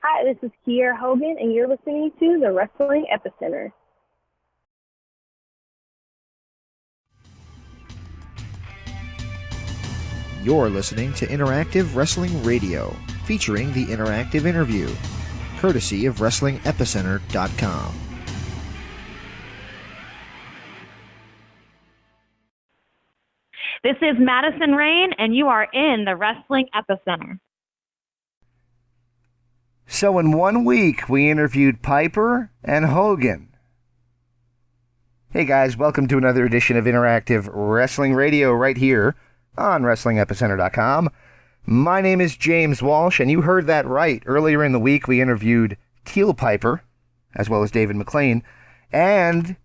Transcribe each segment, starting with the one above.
Hi, this is Kiera Hogan, and you're listening to the Wrestling Epicenter. You're listening to Interactive Wrestling Radio, featuring the interactive interview, courtesy of WrestlingEpicenter.com. This is Madison Rain, and you are in the Wrestling Epicenter. So in 1 week, we interviewed Piper and Hogan. Hey guys, welcome to another edition of Interactive Wrestling Radio right here on WrestlingEpicenter.com. My name is James Walsh, and you heard that right. Earlier in the week, we interviewed Teal Piper, as well as David McLean, and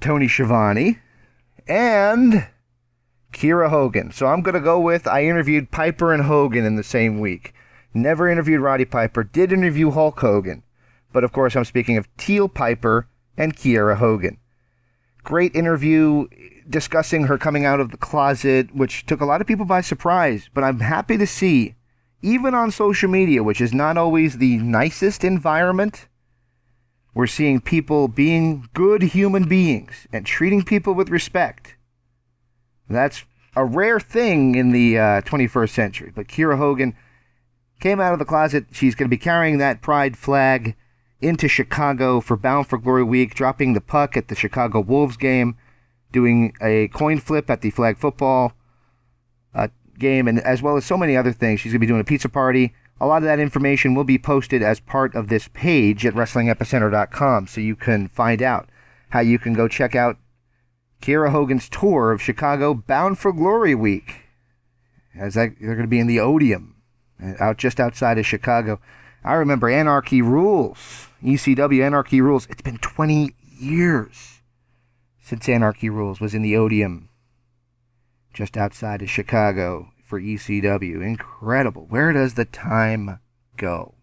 Tony Schiavone, and Kiera Hogan. So I'm going to go with I interviewed Piper and Hogan in the same week. Never interviewed Roddy Piper, did interview Hulk Hogan. But of course, I'm speaking of Teal Piper and Kiera Hogan. Great interview discussing her coming out of the closet, which took a lot of people by surprise. But I'm happy to see, even on social media, which is not always the nicest environment, we're seeing people being good human beings and treating people with respect. That's a rare thing in the 21st century. But Kiera Hogan came out of the closet. She's going to be carrying that pride flag into Chicago for Bound for Glory week, dropping the puck at the Chicago Wolves game, doing a coin flip at the flag football game, and as well as so many other things. She's going to be doing a pizza party. A lot of that information will be posted as part of this page at WrestlingEpicenter.com, so you can find out how you can go check out Kiera Hogan's tour of Chicago Bound for Glory week. They're going to be in the Odeum, just outside of Chicago. I remember Anarchy Rules, ECW Anarchy Rules. It's been 20 years since Anarchy Rules was in the Odeum, just outside of Chicago for ECW. Incredible. Where does the time go?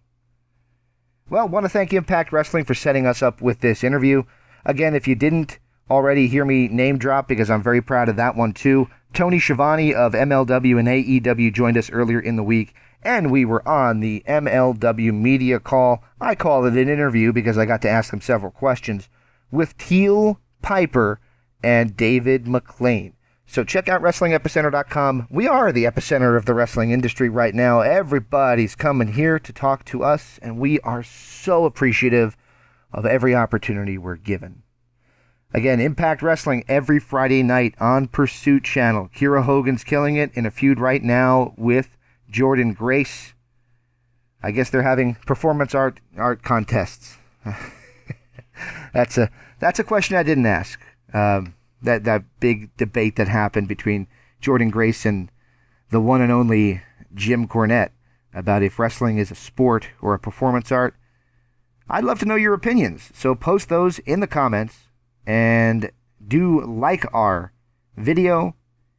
Well, I want to thank Impact Wrestling for setting us up with this interview. Again, if you didn't already hear me name drop, because I'm very proud of that one too, Tony Schiavone of MLW and AEW joined us earlier in the week, and we were on the MLW media call. I call it an interview because I got to ask them several questions with Teal Piper and David McLean. So check out WrestlingEpicenter.com. We are the epicenter of the wrestling industry right now. Everybody's coming here to talk to us, and we are so appreciative of every opportunity we're given. Again, Impact Wrestling every Friday night on Pursuit Channel. Kiera Hogan's killing it in a feud right now with Jordan Grace. I guess they're having performance art contests. That's a question I didn't ask. That big debate that happened between Jordan Grace and the one and only Jim Cornette about if wrestling is a sport or a performance art. I'd love to know your opinions, so post those in the comments and do like our video,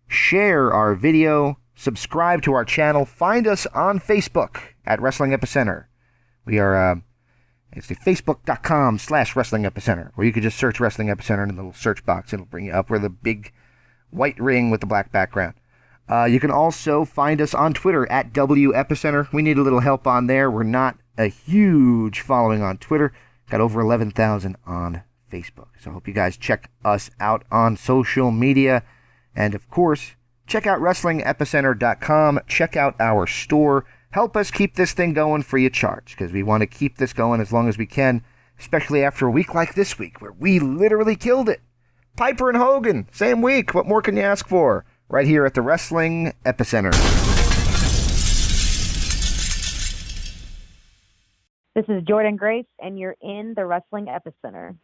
share our video, subscribe to our channel, find us on Facebook at Wrestling Epicenter. We are it's the facebook.com/Wrestling Epicenter, or you could just search Wrestling Epicenter in the little search box. It'll bring you up with a big white ring with the black background. You can also find us on Twitter at W Epicenter. We need a little help on there. We're not a huge following on Twitter. Got over 11,000 on Facebook. So I hope you guys check us out on social media. And of course, check out WrestlingEpicenter.com. Check out our store. Help us keep this thing going free of charge, because we want to keep this going as long as we can, especially after a week like this week, where we literally killed it. Piper and Hogan, same week. What more can you ask for? Right here at the Wrestling Epicenter. This is Jordan Grace, and you're in the Wrestling Epicenter.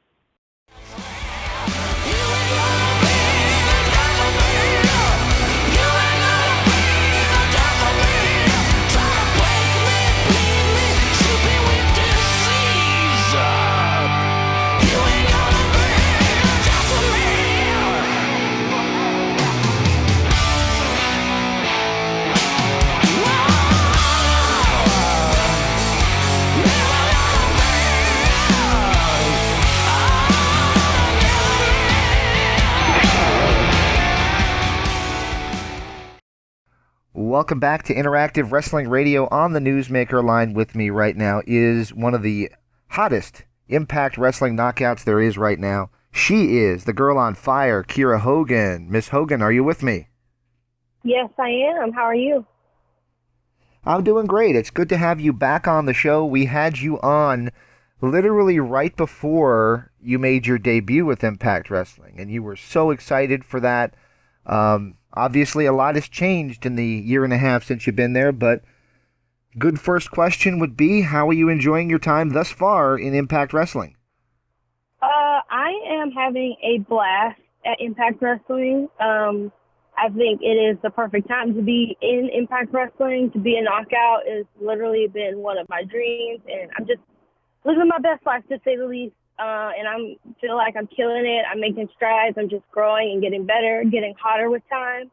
I welcome back to Interactive Wrestling Radio. On the Newsmaker line with me right now is one of the hottest Impact Wrestling knockouts there is right now. She is the girl on fire, Kiera Hogan. Miss Hogan, are you with me? Yes, I am. How are you? I'm doing great. It's good to have you back on the show. We had you on literally right before you made your debut with Impact Wrestling, and you were so excited for that. Obviously, a lot has changed in the year and a half since you've been there, but good first question would be, how are you enjoying your time thus far in Impact Wrestling? I am having a blast at Impact Wrestling. I think it is the perfect time to be in Impact Wrestling. To be a knockout has literally been one of my dreams, and I'm just living my best life, to say the least. And I feel like I'm killing it. I'm making strides. I'm just growing and getting better, getting hotter with time.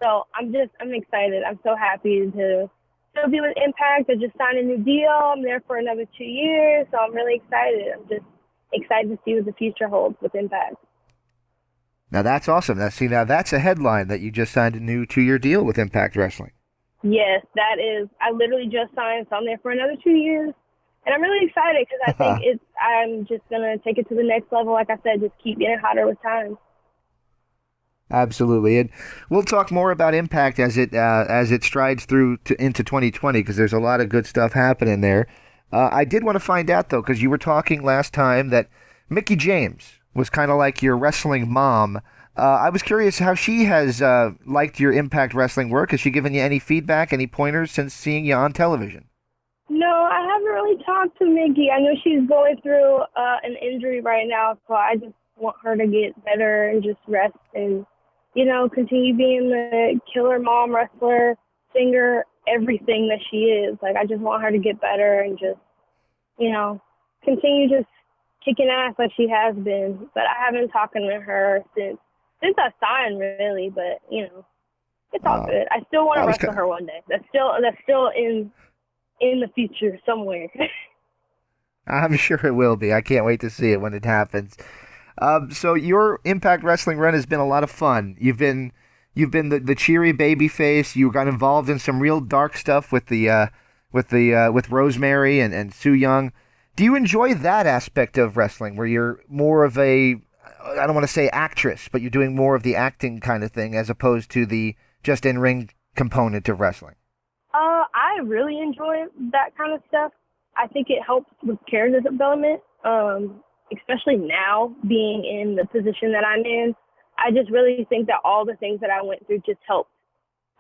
So I'm excited. I'm so happy to still be with Impact. I just signed a new deal. I'm there for another 2 years, so I'm really excited. I'm just excited to see what the future holds with Impact. Now that's awesome. Now that's a headline that you just signed a new 2-year deal with Impact Wrestling. Yes, that is. I literally just signed, so I'm there for another 2 years. And I'm really excited because I think I'm just going to take it to the next level. Like I said, just keep getting hotter with time. Absolutely. And we'll talk more about Impact as it strides through into 2020, because there's a lot of good stuff happening there. I did want to find out, though, because you were talking last time that Mickie James was kind of like your wrestling mom. I was curious how she has liked your Impact Wrestling work. Has she given you any feedback, any pointers since seeing you on television? No, I haven't really talked to Mickie. I know she's going through an injury right now, so I just want her to get better and just rest and, continue being the killer mom, wrestler, singer, everything that she is. Like, I just want her to get better and just, continue just kicking ass like she has been. But I haven't talked to her since I signed, really. But, it's all good. I still want to wrestle her one day. That's still in the future somewhere. I'm sure it will be. I can't wait to see it when it happens. So your Impact Wrestling run has been a lot of fun. You've been the cheery baby face. You got involved in some real dark stuff with Rosemary and Su Young. Do you enjoy that aspect of wrestling, where you're more of I don't want to say actress, but you're doing more of the acting kind of thing as opposed to the just in-ring component of wrestling? I really enjoy that kind of stuff. I think it helps with character development, especially now being in the position that I'm in. I just really think that all the things that I went through just helped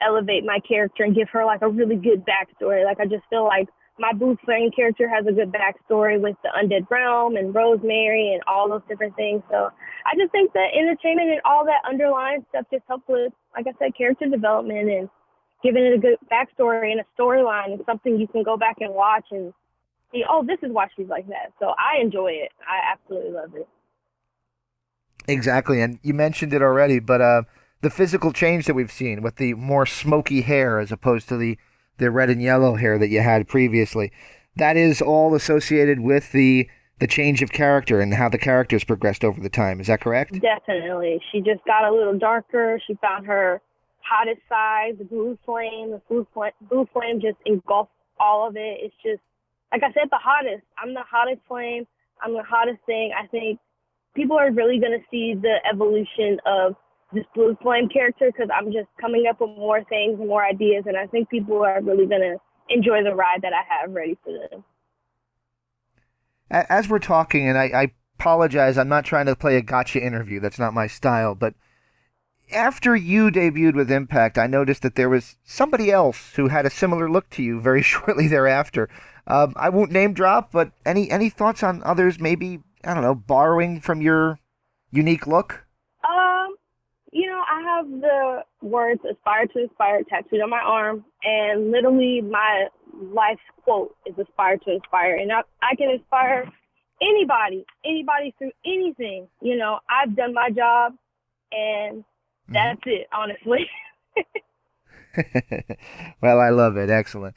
elevate my character and give her like a really good backstory. Like, I just feel like my Blue Flame character has a good backstory with the Undead Realm and Rosemary and all those different things. So I just think that entertainment and all that underlying stuff just helps with, like I said, character development and giving it a good backstory and a storyline and something you can go back and watch and see, oh, this is why she's like that. So I enjoy it. I absolutely love it. Exactly, and you mentioned it already, but the physical change that we've seen with the more smoky hair as opposed to the red and yellow hair that you had previously, that is all associated with the change of character and how the character's progressed over the time. Is that correct? Definitely. She just got a little darker. She found her hottest side, the blue flame. The blue flame just engulfs all of it. It's just, like I said, the hottest. I'm the hottest flame. I'm the hottest thing. I think people are really going to see the evolution of this blue flame character because I'm just coming up with more things and more ideas, and I think people are really going to enjoy the ride that I have ready for them. As we're talking, and I apologize, I'm not trying to play a gotcha interview. That's not my style, but after you debuted with Impact, I noticed that there was somebody else who had a similar look to you very shortly thereafter. I won't name drop, but any thoughts on others maybe, I don't know, borrowing from your unique look? I have the words "aspire to inspire" tattooed on my arm, and literally my life's quote is "aspire to inspire," and I can inspire anybody through anything. I've done my job, and that's it, honestly. Well, I love it. Excellent.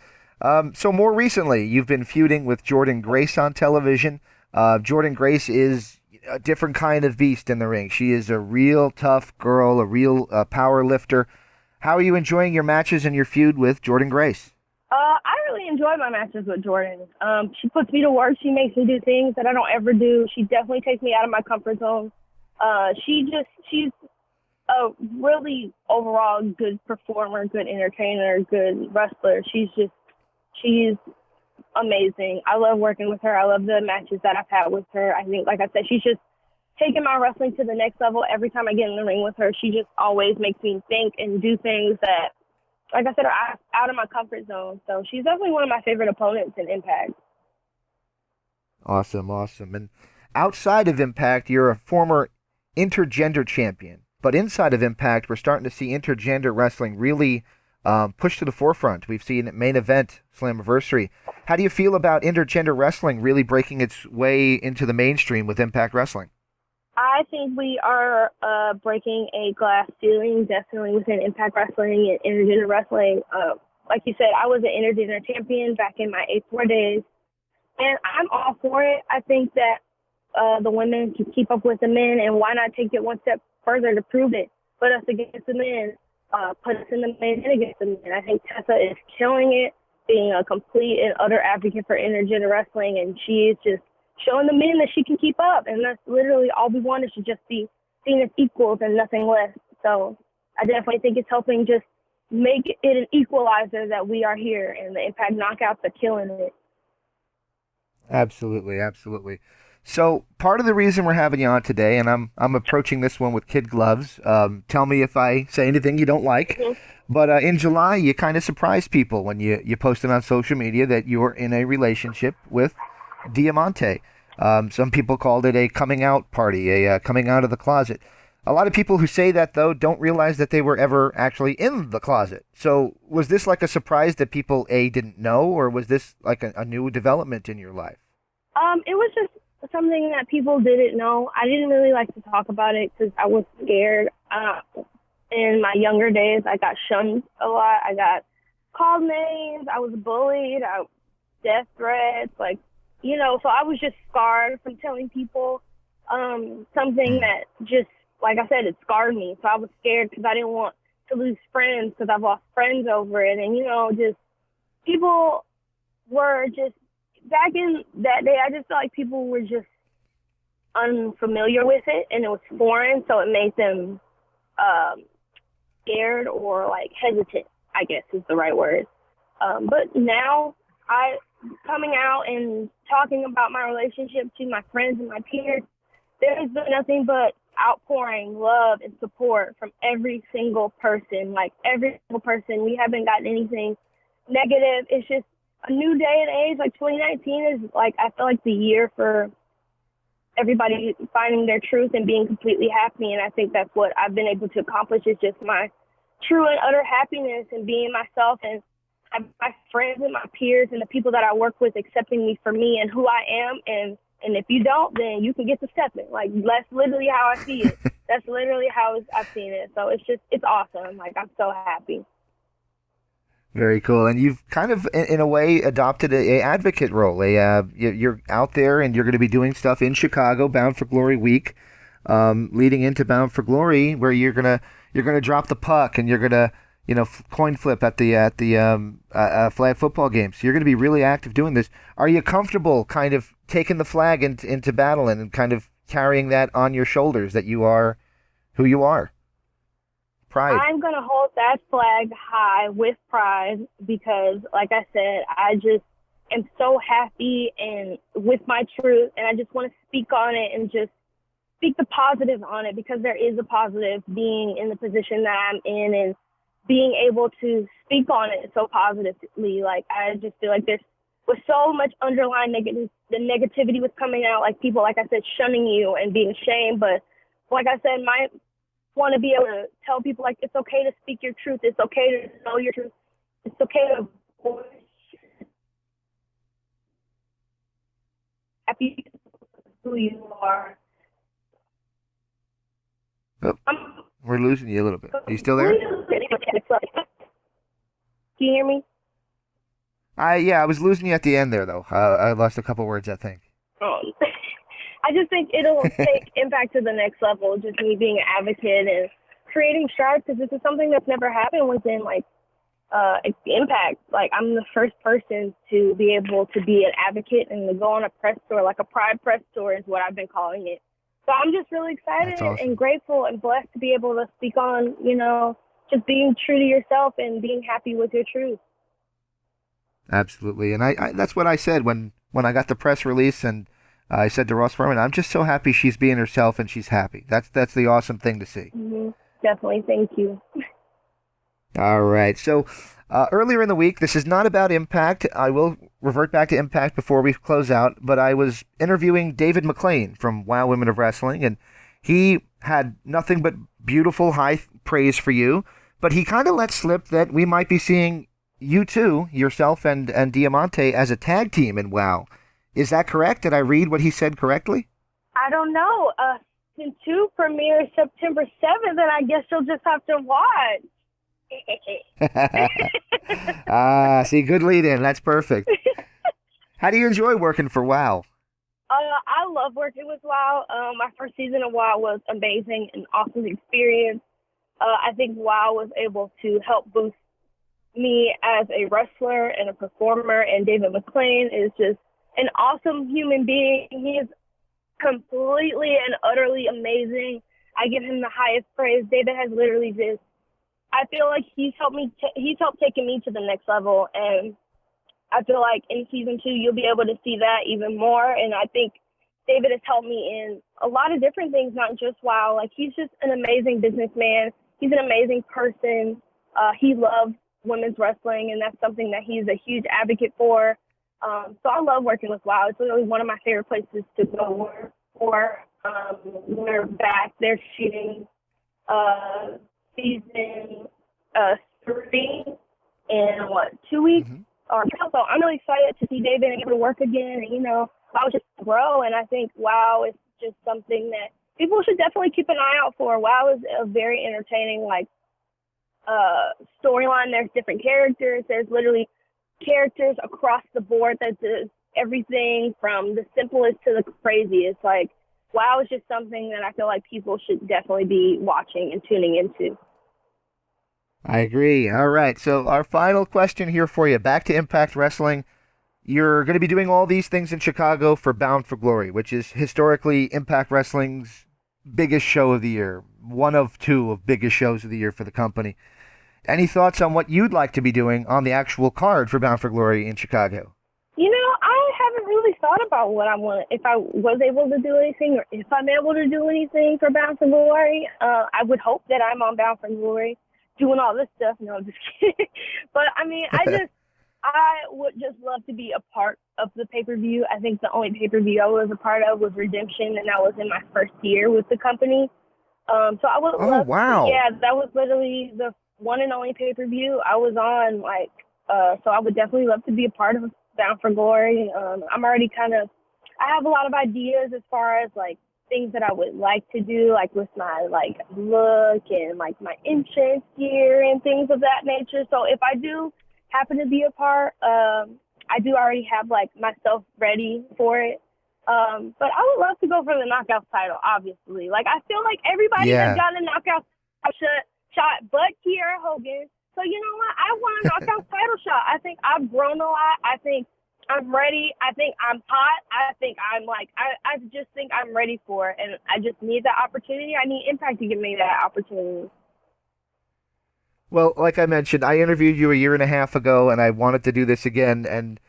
So more recently, you've been feuding with Jordynne Grace on television. Jordynne Grace is a different kind of beast in the ring. She is a real tough girl, a real power lifter. How are you enjoying your matches and your feud with Jordan Grace? I really enjoy my matches with Jordan. She puts me to work. She makes me do things that I don't ever do. She definitely takes me out of my comfort zone. She's a really overall good performer, good entertainer, good wrestler. She's amazing. I love working with her. I love the matches that I've had with her. I think, like I said, she's just taking my wrestling to the next level. Every time I get in the ring with her, she just always makes me think and do things that, like I said, are out of my comfort zone. So she's definitely one of my favorite opponents in Impact. Awesome. And outside of Impact, you're a former intergender champion. But inside of Impact, we're starting to see intergender wrestling really pushed to the forefront. We've seen Main Event, Slammiversary. How do you feel about intergender wrestling really breaking its way into the mainstream with Impact Wrestling? I think we are breaking a glass ceiling, definitely within Impact Wrestling and intergender wrestling. Like you said, I was an intergender champion back in my A4 days, and I'm all for it. I think that the women can keep up with the men, and why not take it one step further to prove it? Put us against the men, put us in the main event against the men. I think Tessa is killing it, being a complete and utter advocate for intergender wrestling, and she is just showing the men that she can keep up, and that's literally all we want, is to just be seen as equals and nothing less. So I definitely think it's helping just make it an equalizer that we are here, and the Impact Knockouts are killing it. Absolutely. So part of the reason we're having you on today, and I'm approaching this one with kid gloves. Tell me if I say anything you don't like. Mm-hmm. But in July, you kind of surprised people when you posted on social media that you were in a relationship with Diamante. Some people called it a coming out party, a coming out of the closet. A lot of people who say that, though, don't realize that they were ever actually in the closet. So was this like a surprise that people, A, didn't know, or was this like a new development in your life? It was just something that people didn't know. I didn't really like to talk about it because I was scared. In my younger days, I got shunned a lot. I got called names. I was bullied. Death threats, so I was just scarred from telling people something that just, like I said, it scarred me. So I was scared because I didn't want to lose friends, because I've lost friends over it. And, just people were just, back in that day, I just felt like people were just unfamiliar with it, and it was foreign, so it made them scared or, hesitant, I guess is the right word. But now coming out and talking about my relationship to my friends and my peers, there's been nothing but outpouring love and support from every single person. Every single person. We haven't gotten anything negative. It's just a new day and age. 2019 is I feel like the year for everybody finding their truth and being completely happy. And I think that's what I've been able to accomplish, is just my true and utter happiness and being myself, and my friends and my peers and the people that I work with accepting me for me and who I am. And if you don't, then you can get to stepping. That's literally how I see it. That's literally how I've seen it. So it's awesome. I'm so happy. Very cool. And you've kind of, in a way, adopted a advocate role. You're out there and you're going to be doing stuff in Chicago, Bound for Glory week, leading into Bound for Glory, where you're gonna drop the puck and you're gonna coin flip at the flag football game. So you're going to be really active doing this. Are you comfortable kind of taking the flag into battle and kind of carrying that on your shoulders, that you are who you are? Pride. I'm going to hold that flag high with pride because, like I said, I just am so happy and with my truth, and I just want to speak on it and just speak the positive on it, because there is a positive being in the position that I'm in and being able to speak on it so positively. I just feel like there's was so much underlying the negativity was coming out, people, like I said, shunning you and being ashamed. But like I said, want to be able to tell people, it's okay to speak your truth. It's okay to know your truth. It's okay to voice happy who you are. Oh, we're losing you a little bit. Are you still there? Can you hear me? I was losing you at the end there, though. I lost a couple words, I think. Oh. I just think it'll take Impact to the next level, just me being an advocate and creating strides because this is something that's never happened within like Impact. Like I'm the first person to be able to be an advocate and to go on a press tour, like a Pride press tour is what I've been calling it. So I'm just really excited That's awesome. and grateful and blessed to be able to speak on, you know, just being true to yourself and being happy with your truth. Absolutely. And I that's what I said when I got the press release, and I said to Ross Furman, I'm just so happy she's being herself and she's happy. That's the awesome thing to see. Mm-hmm. Definitely. Thank you. All right. So earlier in the week, this is not about Impact. I will revert back to Impact before we close out, but I was interviewing David McLean from Wow Women of Wrestling, and he had nothing but beautiful high praise for you, but he kind of let slip that we might be seeing you two, yourself and Diamante, as a tag team in WoW. Is that correct? Did I read what he said correctly? I don't know. Season 2 premieres September 7th, and I guess you'll just have to watch. See, good lead in. That's perfect. How do you enjoy working for WoW? I love working with WoW. My first season of WoW was amazing, an awesome experience. I think WoW was able to help boost me as a wrestler and a performer, and David McLean is just an awesome human being. He is completely and utterly amazing. I give him the highest praise. David has literally just, I feel like he's helped taking me to the next level, and I feel like in season 2 you'll be able to see that even more. And I think David has helped me in a lot of different things, not just WoW. Like, he's just an amazing businessman. He's an amazing person. He loves women's wrestling, and that's something that he's a huge advocate for. So I love working with WoW. It's literally one of my favorite places to go work for. We're back. They're shooting season 3 in 2 weeks? Mm-hmm. So I'm really excited to see David and able to work again. And, you know, WoW just grow, and I think WoW is just something that people should definitely keep an eye out for. WoW is a very entertaining, storyline. There's different characters. There's literally characters across the board that does everything from the simplest to the craziest. Like, WoW is just something that I feel like people should definitely be watching and tuning into. I agree. All right. So our final question here for you. Back to Impact Wrestling. You're going to be doing all these things in Chicago for Bound for Glory, which is historically Impact Wrestling's biggest show of the year. One of 2 of biggest shows of the year for the company. Any thoughts on what you'd like to be doing on the actual card for Bound for Glory in Chicago? You know, I haven't really thought about what I want, if I was able to do anything, or if I'm able to do anything for Bound for Glory. I would hope that I'm on Bound for Glory doing all this stuff. No, I'm just kidding. But, I mean, I would just love to be a part of the pay-per-view. I think the only pay-per-view I was a part of was Redemption, and that was in my first year with the company. So I would love wow. Yeah, that was literally the one and only pay-per-view I was on. So I would definitely love to be a part of Bound for Glory. I'm already I have a lot of ideas as far as, things that I would like to do, with my, look and, my entrance gear and things of that nature. So if I do happen to be a part, I do already have, myself ready for it. But I would love to go for the knockout title, obviously. I feel like everybody has gotten a knockout shot but Kiera Hogan. So, you know what? I want a knockout title shot. I think I've grown a lot. I think I'm ready. I think I'm hot. I think I'm I just think I'm ready for it. And I just need that opportunity. I need Impact to give me that opportunity. Well, like I mentioned, I interviewed you a year and a half ago, and I wanted to do this again. And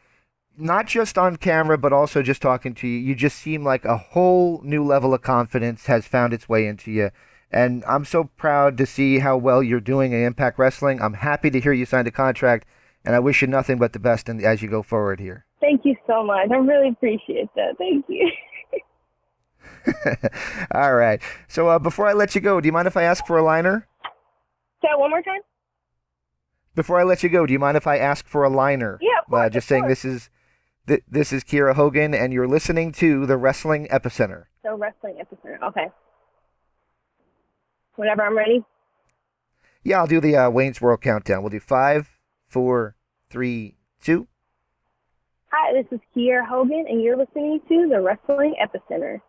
not just on camera, but also just talking to you, you just seem like a whole new level of confidence has found its way into you. And I'm so proud to see how well you're doing in Impact Wrestling. I'm happy to hear you signed a contract, and I wish you nothing but the best as you go forward here. Thank you so much. I really appreciate that. Thank you. All right. So before I let you go, do you mind if I ask for a liner? Say that one more time? Before I let you go, do you mind if I ask for a liner? Yeah, of course. Just saying this is Kiera Hogan, and you're listening to the Wrestling Epicenter. The Wrestling Epicenter. Okay. Whenever I'm ready. Yeah, I'll do the Wayne's World countdown. We'll do 5, 4, 3, 2. Hi, this is Kiera Hogan, and you're listening to the Wrestling Epicenter.